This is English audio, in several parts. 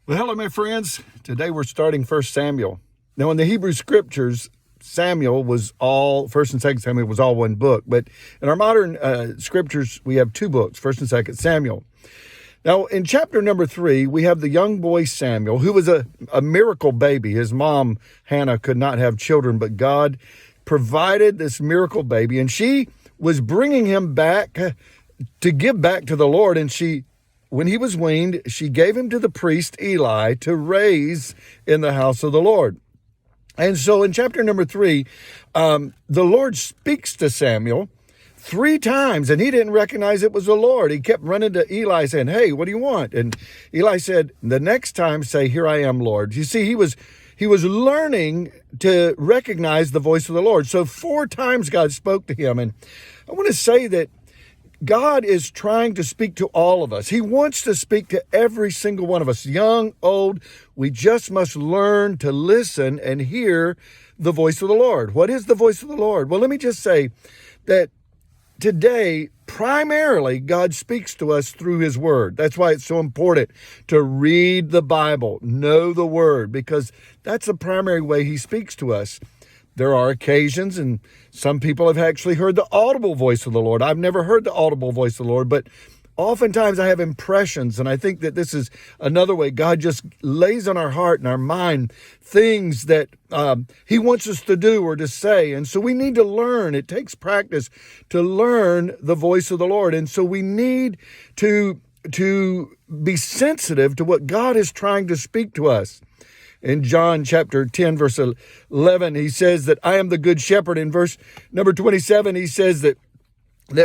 Well, hello, my friends. Today we're starting 1 Samuel. Now, in the Hebrew Scriptures, Samuel was all, 1st and 2nd Samuel was all one book. But in our modern Scriptures, we have two books, 1st and 2nd Samuel. Now, in chapter number 3, we have the young boy Samuel, who was a miracle baby. His mom, Hannah, could not have children, but God provided this miracle baby. And she was bringing him back to give back to the Lord. And when he was weaned, she gave him to the priest Eli to raise in the house of the Lord. And so in chapter number 3, the Lord speaks to Samuel 3 times, and he didn't recognize it was the Lord. He kept running to Eli saying, "Hey, what do you want?" And Eli said, "The next time say, 'Here I am, Lord.'" You see, he was learning to recognize the voice of the Lord. So 4 times God spoke to him. And I want to say that God is trying to speak to all of us. He wants to speak to every single one of us, young, old. We just must learn to listen and hear the voice of the Lord. What is the voice of the Lord? Well, let me just say that today, primarily, God speaks to us through his word. That's why it's so important to read the Bible, know the word, because that's the primary way he speaks to us. There are occasions, and some people have actually heard the audible voice of the Lord. I've never heard the audible voice of the Lord, but oftentimes I have impressions, and I think that this is another way God just lays on our heart and our mind things that he wants us to do or to say. And so we need to learn. It takes practice to learn the voice of the Lord. And so we need to be sensitive to what God is trying to speak to us. In John chapter 10, verse 11, he says that I am the good shepherd. In verse number 27, he says that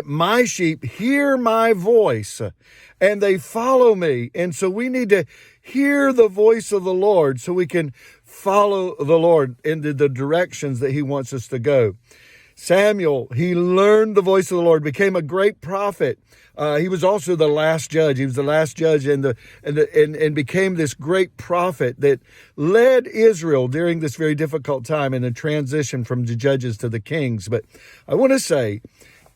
my sheep hear my voice and they follow me. And so we need to hear the voice of the Lord so we can follow the Lord into the directions that he wants us to go. Samuel, he learned the voice of the Lord, became a great prophet. He was also the last judge. He was the last judge and became this great prophet that led Israel during this very difficult time in the transition from the judges to the kings. But I want to say,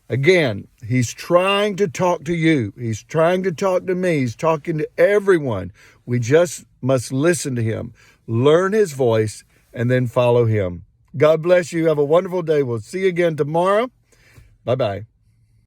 again, he's trying to talk to you. He's trying to talk to me. He's talking to everyone. We just must listen to him, learn his voice, and then follow him. God bless you. Have a wonderful day. We'll see you again tomorrow. Bye-bye.